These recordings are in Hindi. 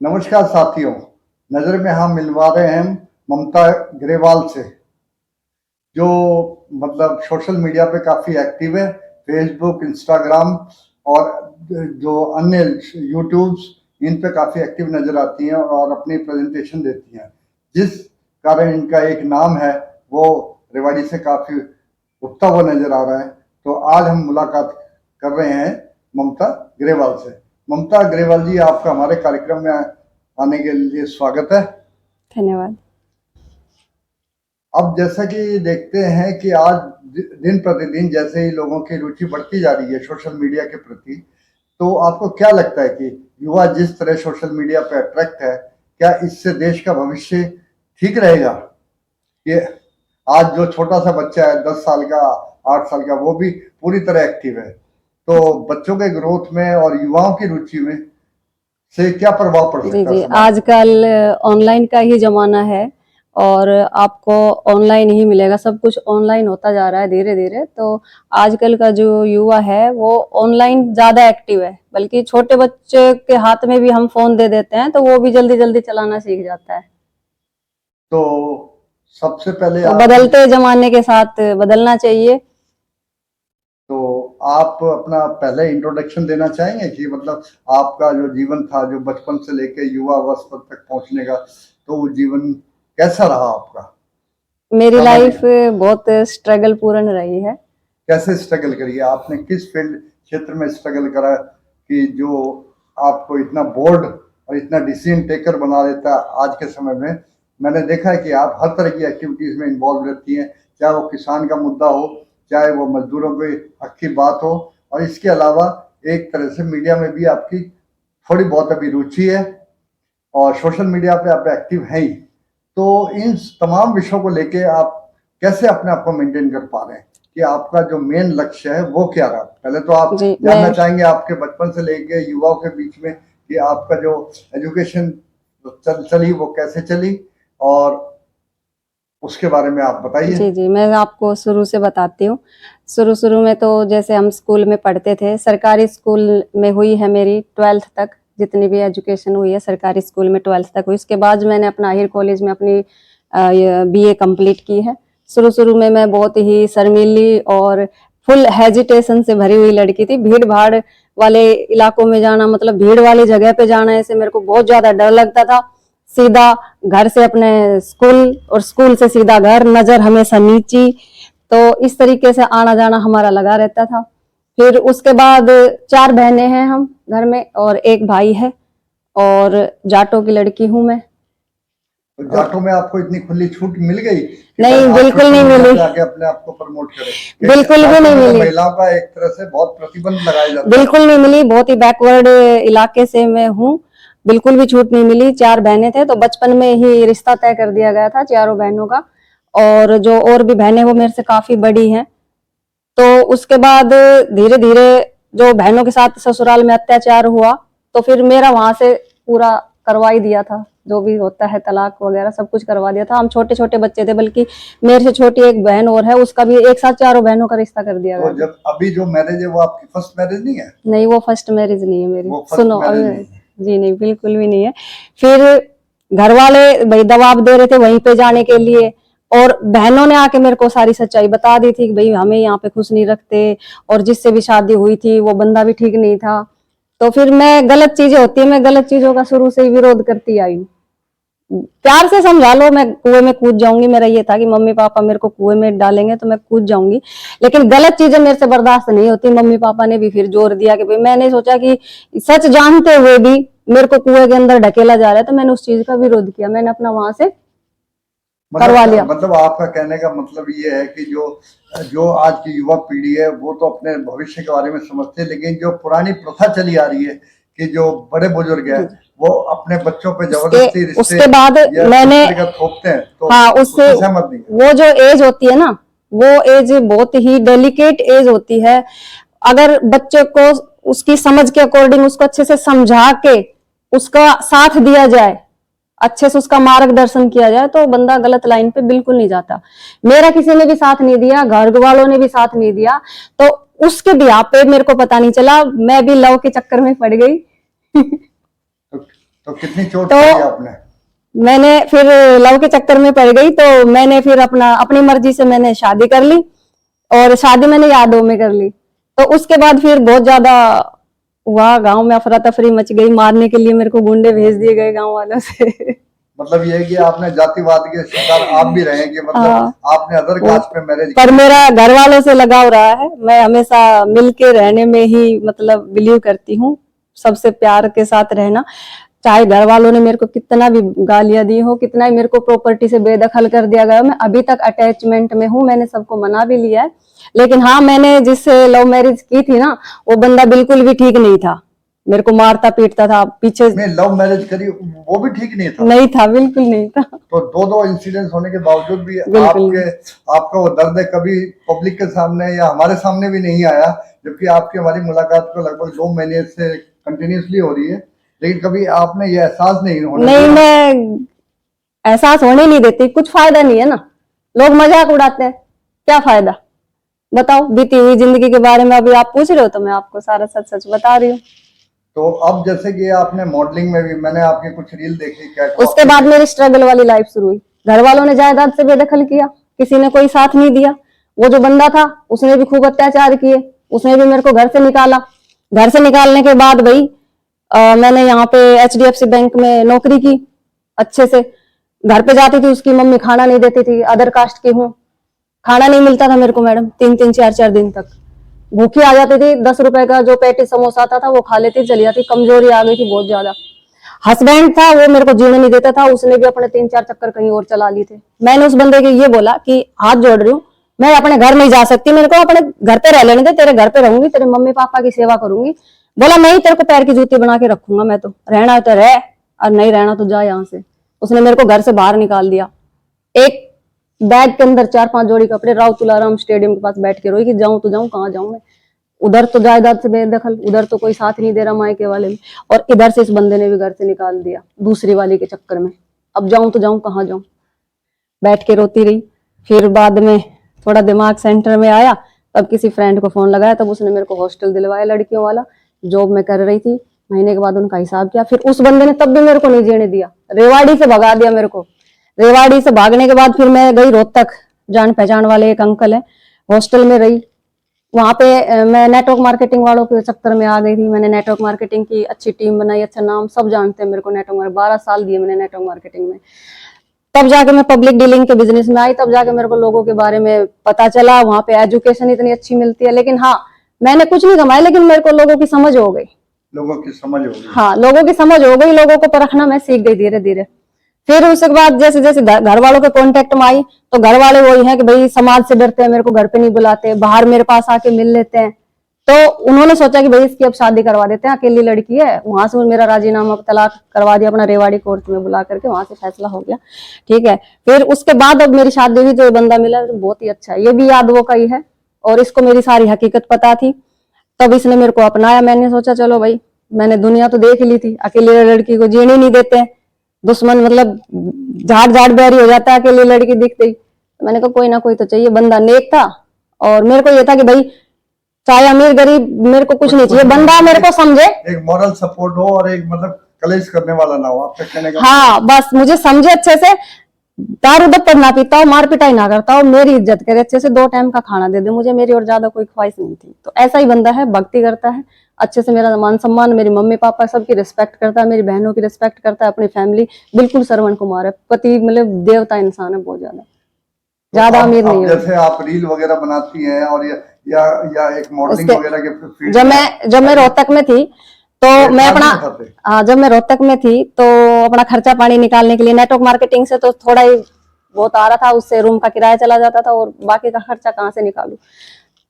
नमस्कार साथियों, नजर में हम मिलवा रहे हैं ममता ग्रेवाल से, जो मतलब सोशल मीडिया पे काफ़ी एक्टिव है। फेसबुक, इंस्टाग्राम और जो अन्य यूट्यूब्स, इन पे काफ़ी एक्टिव नज़र आती हैं और अपनी प्रेजेंटेशन देती हैं, जिस कारण इनका एक नाम है वो रेवाड़ी से काफ़ी उठता हुआ नज़र आ रहा है। तो आज हम मुलाकात कर रहे हैं ममता ग्रेवाल से। ममता ग्रेवाल जी, आपका हमारे कार्यक्रम में आने के लिए स्वागत है। धन्यवाद। अब जैसा कि देखते हैं कि आज दिन प्रतिदिन जैसे ही लोगों की रुचि बढ़ती जा रही है सोशल मीडिया के प्रति, तो आपको क्या लगता है कि युवा जिस तरह सोशल मीडिया पे अट्रैक्ट है, क्या इससे देश का भविष्य ठीक रहेगा? ये आज जो छोटा सा बच्चा है 10 साल का, 8 साल का, वो भी पूरी तरह एक्टिव है, तो बच्चों के ग्रोथ में और युवाओं की रुचि में से क्या प्रभाव पड़ सकता है? जी, आजकल ऑनलाइन का ही जमाना है और आपको ऑनलाइन ही मिलेगा, सब कुछ ऑनलाइन होता जा रहा है धीरे धीरे। तो आजकल का जो युवा है वो ऑनलाइन ज्यादा एक्टिव है, बल्कि छोटे बच्चे के हाथ में भी हम फोन दे देते हैं तो वो भी जल्दी जल्दी चलाना सीख जाता है। तो सबसे पहले तो बदलते जमाने के साथ बदलना चाहिए। तो आप अपना पहले इंट्रोडक्शन देना चाहेंगे कि मतलब आपका जो जीवन था, जो बचपन से लेके युवा अवस्था तक पहुंचने का, तो वो जीवन कैसा रहा आपका? मेरी लाइफ बहुत स्ट्रगल पूर्ण रही है। कैसे स्ट्रगल करिए आपने? किस फील्ड क्षेत्र में स्ट्रगल करा कि जो आपको इतना बोर्ड और इतना डिसीजन टेकर बना देता है आज के समय में? मैंने देखा है कि आप हर तरह की एक्टिविटीज में इन्वॉल्व रहती हैं, चाहे वो किसान का मुद्दा हो, चाहे वो मजदूरों के हक की बात हो, और इसके अलावा एक तरह से मीडिया में भी आपकी थोड़ी बहुत अभी रुचि है और सोशल मीडिया पे आप एक्टिव हैं ही। तो इन तमाम विषयों को लेके आप कैसे अपने आप को मेंटेन कर पा रहे हैं कि आपका जो मेन लक्ष्य है वो क्या रहा? पहले तो आप जानना चाहेंगे आपके बचपन से लेके युवाओं के बीच में कि आपका जो एजुकेशन चली वो कैसे चली, और उसके बारे में आप बताइए। जी, मैं आपको शुरू से बताती हूँ। शुरू में तो जैसे हम स्कूल में पढ़ते थे, सरकारी स्कूल में हुई है मेरी 12th तक, जितनी भी एजुकेशन हुई है सरकारी स्कूल में 12th तक हुई। उसके बाद मैंने अपना आहिर कॉलेज में अपनी BA कंप्लीट की है। शुरू में मैं बहुत ही शर्मीली और फुल हेजिटेशन से भरी हुई लड़की थी। भीड़ भाड़ वाले इलाकों में जाना, मतलब भीड़ वाली जगह पे जाना, ऐसे मेरे को बहुत ज्यादा डर लगता था। सीधा घर से अपने स्कूल और स्कूल से सीधा घर, नजर हमेशा नीची। तो इस तरीके से आना जाना हमारा लगा रहता था। फिर उसके बाद 4 बहनें हैं हम घर में और एक भाई है, और जाटों की लड़की हूं मैं। तो जाटों में आपको इतनी खुली छूट मिल गई? नहीं, बिल्कुल नहीं मिली। आके अपने आप को प्रमोट करें, बिल्कुल भी नहीं मिली। महिलाओं का एक तरह से बहुत प्रतिबंध लगाया जाता है। बिल्कुल नहीं मिली, बहुत ही बैकवर्ड इलाके से मैं हूँ, बिल्कुल भी छूट नहीं मिली। 4 बहनें थे तो बचपन में ही रिश्ता तय कर दिया गया था चारों बहनों का, और जो और भी बहनें वो मेरे से काफी बड़ी हैं। तो उसके बाद धीरे धीरे जो बहनों के साथ ससुराल में अत्याचार हुआ, तो फिर मेरा वहां से पूरा करवा ही दिया था, जो भी होता है तलाक वगैरह सब कुछ करवा दिया था। हम छोटे छोटे बच्चे थे, बल्कि मेरे से छोटी एक बहन और है, उसका भी एक साथ चारों बहनों का रिश्ता कर दिया गया। तो जब अभी जो मैरिज है वो आपकी फर्स्ट मैरिज नहीं है? नहीं, वो फर्स्ट मैरिज नहीं है मेरी। सुनो जी नहीं, बिल्कुल भी नहीं है। फिर घर वाले भाई दबाव दे रहे थे वहीं पे जाने के लिए, और बहनों ने आके मेरे को सारी सच्चाई बता दी थी कि भाई हमें यहाँ पे खुश नहीं रखते, और जिससे भी शादी हुई थी वो बंदा भी ठीक नहीं था। तो फिर मैं, गलत चीजें होती है, मैं गलत चीजों का शुरू से ही विरोध करती आई हूँ। प्यार से समझा लो, मैं कुएं में कूद जाऊंगी। मेरा ये था कि मम्मी पापा मेरे को कुएं में डालेंगे तो मैं कूद जाऊंगी, लेकिन गलत चीजें मेरे से बर्दाश्त नहीं होती। मम्मी पापा ने भी फिर जोर दिया कि भाई, मैंने सोचा कि सच जानते हुए भी मेरे को कुएं के अंदर ढकेला जा रहा है, तो मैंने उस चीज का विरोध किया, मैंने अपना वहां से करवा लिया। मतलब आपका कहने का मतलब ये है कि जो आज की युवा पीढ़ी है वो तो अपने भविष्य के बारे में समझते हैं, लेकिन जो पुरानी प्रथा चली आ रही है कि जो बड़े बुजुर्ग हैं वो अपने बच्चों पे जबरदस्ती रिश्ते, उसके बाद मैंने थोपते हैं, तो हाँ, उससे सहमत नहीं। वो जो एज होती है ना, वो एज बहुत ही डेलिकेट एज होती है। अगर बच्चे को उसकी समझ के अकॉर्डिंग उसको अच्छे से समझा के उसका साथ दिया जाए, अच्छे से उसका मार्गदर्शन किया जाए, तो बंदा गलत लाइन पे बिल्कुल नहीं जाता। मेरा किसी ने भी साथ नहीं दिया, घर वालों ने भी साथ नहीं दिया, तो उसके बिहाफ पे मेरे को पता नहीं चला, मैं भी लव के चक्कर में पड़ गई। तो कितनी चोट तो खाई आपने? मैंने फिर लव के चक्कर में पड़ गई, तो मैंने फिर अपनी मर्जी से मैंने शादी कर ली, और शादी मैंने यादों में कर ली। तो उसके बाद फिर बहुत ज्यादा हुआ, गांव में अफरा तफरी मच गई, मारने के लिए मेरे को गुंडे भेज दिए गए गांव वालों से। मतलब ये है कि आपने जातिवाद के शिकार आप भी रहे कि मतलब हाँ, आपने अदर कास्ट पे मैरिज पर मेरा घर वालों से लगाव रहा है। मैं हमेशा मिलके रहने में ही मतलब बिलीव करती हूँ, सबसे प्यार के साथ रहना। चाहे घर वालों ने मेरे को कितना भी गालियां दी हो, कितना ही मेरे को प्रॉपर्टी से बेदखल कर दिया गया, मैं अभी तक अटैचमेंट में हूँ, मैंने सबको मना भी लिया है। लेकिन हाँ, मैंने जिससे लव मैरिज की थी ना, वो बंदा बिल्कुल भी ठीक नहीं था, मेरे को मारता पीटता था पीछे। में लव मैरिज करी वो भी ठीक नहीं था? नहीं था, बिल्कुल नहीं था। तो दो इंसिडेंट्स होने के बावजूद भी बिल्कुल आपका वो दर्द है कभी पब्लिक के सामने या हमारे सामने भी नहीं आया, जबकि आपकी हमारी मुलाकात को लगभग 2 महीने से कंटिन्यूसली हो रही है, लेकिन कभी आपने ये एहसास नहीं होने नहीं, दिया? मैं एहसास होने नहीं देती, कुछ फायदा नहीं है ना, लोग मजाक उड़ाते हैं, क्या फायदा बताओ। बीती हुई जिंदगी के बारे में अभी आप पूछ रहे हो, तो मैं आपको सारा सच सच बता रही हूँ। तो अब जैसे कि आपने मॉडलिंग में भी मैंने आपकी कुछ रील देखी, क्या उसके बाद मेरी स्ट्रगल वाली लाइफ शुरू हुई। घर वालों ने जायदाद से बेदखल किया, किसी ने कोई साथ नहीं दिया। वो जो बंदा था उसने भी खूब अत्याचार किए, उसने भी मेरे को घर से निकाला। घर से निकालने के बाद भाई मैंने यहाँ पे HDFC बैंक में नौकरी की अच्छे से। घर पे जाती थी, उसकी मम्मी खाना नहीं देती थी, अदर कास्ट की हूँ, खाना नहीं मिलता था मेरे को मैडम 3-3 4-4 दिन तक। भूखी आ जाती थी, 10 रुपए का जो पैटी समोसा आता था वो खा लेती, चली जाती। कमजोरी आ गई थी बहुत ज्यादा। हस्बैंड था, वो मेरे को जीने नहीं देता था, उसने भी अपने 3-4 चक्कर कहीं और चला लिए थे। मैंने उस बंदे के ये बोला कि हाथ जोड़ रही हूँ, मैं अपने घर नहीं जा सकती, मेरे को अपने घर पे रह लेने दे, तेरे घर पे रहूंगी, तेरे मम्मी पापा की सेवा करूंगी। बोला नहीं, तेरे को पैर की जूती बना के रखूंगा मैं, तो रहना है तो रह, और नहीं रहना तो जा यहाँ से। उसने मेरे को घर से बाहर निकाल दिया। एक बैग के अंदर 4-5 जोड़ी कपड़े, राव तुलाराम स्टेडियम के पास बैठ के रोई कि जाऊं तो जाऊं, कहाँ जाऊं मैं। उधर तो जायदाद से बेदखल, उधर तो कोई साथ नहीं दे रहा मायके वाले में, और इधर से इस बंदे ने भी घर से निकाल दिया दूसरी वाली के चक्कर में। अब जाऊं तो जाऊं, कहाँ जाऊं, बैठ के रोती रही। फिर बाद में थोड़ा दिमाग सेंटर में आया, तब किसी फ्रेंड को फोन लगाया, तब उसने मेरे को हॉस्टल दिलवाया लड़कियों वाला, जॉब में कर रही थी। महीने के बाद उनका हिसाब किया, फिर उस बंदे ने तब भी मेरे को नहीं जीने दिया, रेवाड़ी से भगा दिया मेरे को। रेवाड़ी से भागने के बाद फिर मैं गई रोहतक, जान पहचान वाले एक अंकल है, हॉस्टल में रही। वहां पे मैं नेटवर्क मार्केटिंग वालों के चक्कर में आ गई थी। मैंने नेटवर्क मार्केटिंग की अच्छी टीम बनाई, अच्छा नाम, सब जानते हैं मेरे को नेटवर्क। 12 साल दिए मैंने नेटवर्क मार्केटिंग में। तब जाके मैं पब्लिक डीलिंग के बिजनेस में आई, तब जाके मेरे को लोगों के बारे में पता चला। वहां पे एजुकेशन इतनी अच्छी मिलती है, लेकिन हाँ, मैंने कुछ नहीं कमाया, लेकिन मेरे को लोगों की समझ हो गई। लोगों की समझ हो गई? हाँ, लोगों की समझ हो गई, लोगों को परखना मैं सीख गई धीरे धीरे। फिर उसके बाद जैसे जैसे घर वालों के कांटेक्ट में आई, तो घर वाले वही हैं कि भाई समाज से डरते हैं, मेरे को घर पे नहीं बुलाते, बाहर मेरे पास आके मिल लेते हैं। तो उन्होंने सोचा कि भाई इसकी अब शादी करवा देते हैं, अकेली लड़की है। वहां से मेरा राजीनामा तलाक करवा दिया, अपना रेवाड़ी कोर्ट में बुला करके, वहां से फैसला हो गया, ठीक है। फिर उसके बाद अब मेरी शादी हुई, तो बंदा मिला बहुत ही अच्छा है, ये भी यादवों का ही है, और इसको मेरी सारी हकीकत पता थी। तब इसने मेरे को अपनाया। मैंने सोचा चलो भाई, मैंने दुनिया तो देख ली थी, अकेली लड़की को जीने नहीं देते हैं, दुश्मन मतलब झाड़ झाड़ बैरी हो जाता है अकेली लड़की दिखते ही। मैंने कहा कोई ना कोई तो चाहिए। बंदा नेक था, और मेरे को ये था कि भाई चाहे अमीर गरीब मेरे को कुछ नहीं चाहिए, बंदा मेरे को समझे, एक मॉरल सपोर्ट हो और एक मतलब कलेश करने वाला ना हो, आपका कहने का हाँ बस मुझे समझे अच्छे से, दारू दत्तर ना पीता हो, मार पिटाई ना करता हो, मेरी इज्जत करे अच्छे से, 2 टाइम का खाना दे दे मुझे, मेरी और ज्यादा कोई ख्वाहिश नहीं थी। तो ऐसा ही बंदा है, भक्ति करता है अच्छे से, मेरा मान सम्मान, मेरी मम्मी पापा सबकी रिस्पेक्ट करता है, मेरी बहनों की रिस्पेक्ट करता है, अपनी फैमिली बिल्कुल श्रवण कुमार है, पति मतलब देवता इंसान है, बहुत ज्यादा अमीर नहीं है। जैसे आप रील वगैरह बनाती हैं और या एक मॉडलिंग वगैरह के फील्ड जब मैं रोहतक में थी, तो मैं अपना, हाँ जब मैं रोहतक में थी तो अपना खर्चा पानी निकालने के लिए नेटवर्क मार्केटिंग से तो थोड़ा ही बहुत आ रहा था, उससे रूम का किराया चला जाता था, और बाकी का खर्चा कहाँ से निकालूं।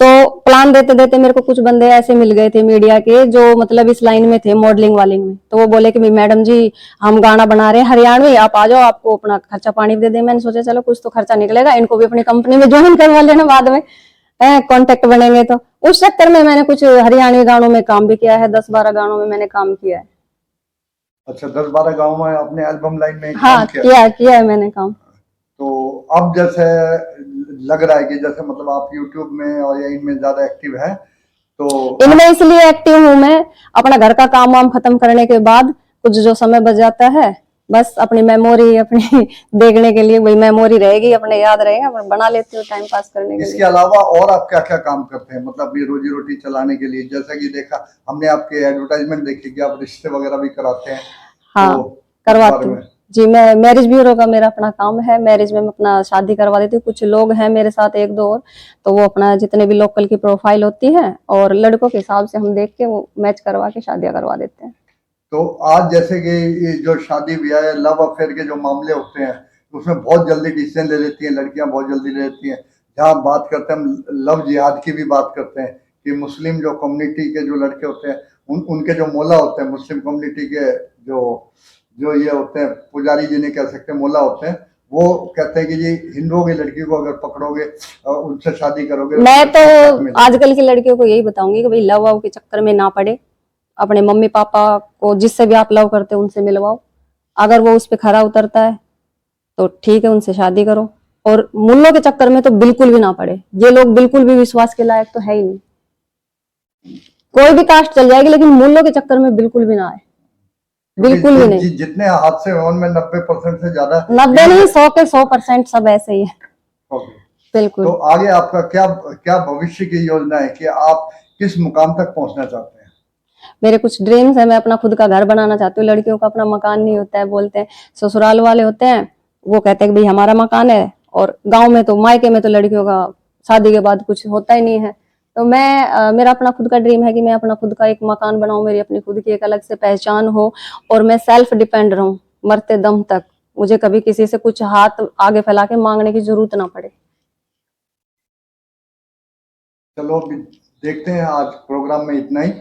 तो प्लान देते देते मेरे को कुछ बंदे ऐसे मिल गए थे मीडिया के, जो मतलब इस लाइन में थे, मॉडलिंग वाली में। तो वो बोले कि मैडम जी हम गाना बना रहे हैं हरियाणवी, आप आ जाओ, आपको अपना खर्चा पानी दे दे। मैंने सोचा चलो कुछ तो खर्चा निकलेगा, इनको भी अपनी कंपनी में ज्वाइन करवा लेना बाद में, कांटेक्ट बनेंगे। तो उस चक्कर में मैंने कुछ हरियाणवी गानों में काम भी किया है, 10-12 गानों में मैंने काम किया है। अच्छा, 10-12 गाँव में आपने एल्बम लाइन में हाँ, किया है मैंने काम। तो अब जैसे लग रहा है कि जैसे मतलब आप यूट्यूब में और या इनमें ज्यादा एक्टिव है, तो इनमें इसलिए एक्टिव हूँ मैं, अपना घर का काम वाम खत्म करने के बाद कुछ जो समय बच जाता है बस अपनी मेमोरी अपनी देखने के लिए, वही मेमोरी रहेगी, अपने याद रहेगा, अपने बना लेती हूँ टाइम पास करने के इसके लिए। अलावा और आप क्या क्या काम करते हैं, मतलब अपनी रोजी रोटी चलाने के लिए? जैसा कि देखा हमने आपके एडवर्टाइजमेंट देखी कि आप रिश्ते वगैरह भी कराते हैं, हाँ तो इस बारे करवाती हूँ में। जी। मैं मैरिज ब्यूरो का मेरा अपना काम है, मैरिज में मैं अपना शादी करवा देती हूँ। कुछ लोग हैं मेरे साथ एक दो और, तो वो अपना जितने भी लोकल की प्रोफाइल होती है और लड़कों के हिसाब से हम देख के वो मैच करवा के शादियां करवा देते हैं। तो आज जैसे कि ये जो शादी ब्याह लव अफेयर के जो मामले होते हैं उसमें बहुत जल्दी डिसीजन ले लेती हैं लड़कियां, बहुत जल्दी ले लेती हैं। जहाँ बात करते हैं हम लव जिहाद की भी बात करते हैं कि मुस्लिम जो कम्युनिटी के जो लड़के होते हैं उनके जो मौला होते हैं, मुस्लिम कम्युनिटी के जो जो ये होते हैं पुजारी जिन्हें कह सकते हैं, मौला होते हैं, वो कहते हैं कि जी हिंदुओं की लड़की को अगर पकड़ोगे और उनसे शादी करोगे मैं तो हक मिलेगा। आजकल की लड़कियों को यही बताऊंगी कि भाई लव वव के चक्कर में ना पड़े, अपने मम्मी पापा को जिससे भी आप लव करते हो उनसे मिलवाओ। अगर वो उस पर खरा उतरता है तो ठीक है, उनसे शादी करो। और मुल्लों के चक्कर में तो बिल्कुल भी ना पड़े, ये लोग बिल्कुल भी विश्वास के लायक तो है ही नहीं। कोई भी कास्ट चल जाएगी लेकिन मुल्लों के चक्कर में बिल्कुल भी ना आए, बिल्कुल भी नहीं। जितने हादसे हुए उनमें 90% से ज्यादा 90 नहीं, 100 के 100% सब ऐसे ही है। होगी। बिल्कुल। तो आगे आपका क्या क्या भविष्य की योजना है कि आप किस मुकाम तक पहुंचना चाहते हैं? मेरे कुछ ड्रीम्स है, मैं अपना खुद का घर बनाना चाहती हूँ। लड़कियों का अपना मकान नहीं होता है, बोलते हैं ससुराल वाले होते हैं, वो कहते हैं कि भाई हमारा मकान है, और गांव में तो मायके में तो लड़कियों का शादी के बाद कुछ होता ही नहीं है। तो मैं मेरा अपना खुद का ड्रीम है कि मैं अपना खुद का एक मकान बनाऊं, मेरी अपनी खुद की एक अलग से पहचान हो और मैं सेल्फ डिपेंड रहूं मरते दम तक। मुझे कभी किसी से कुछ हाथ आगे फैला के मांगने की जरूरत ना पड़े। चलो अभी देखते हैं, आज प्रोग्राम में इतना ही।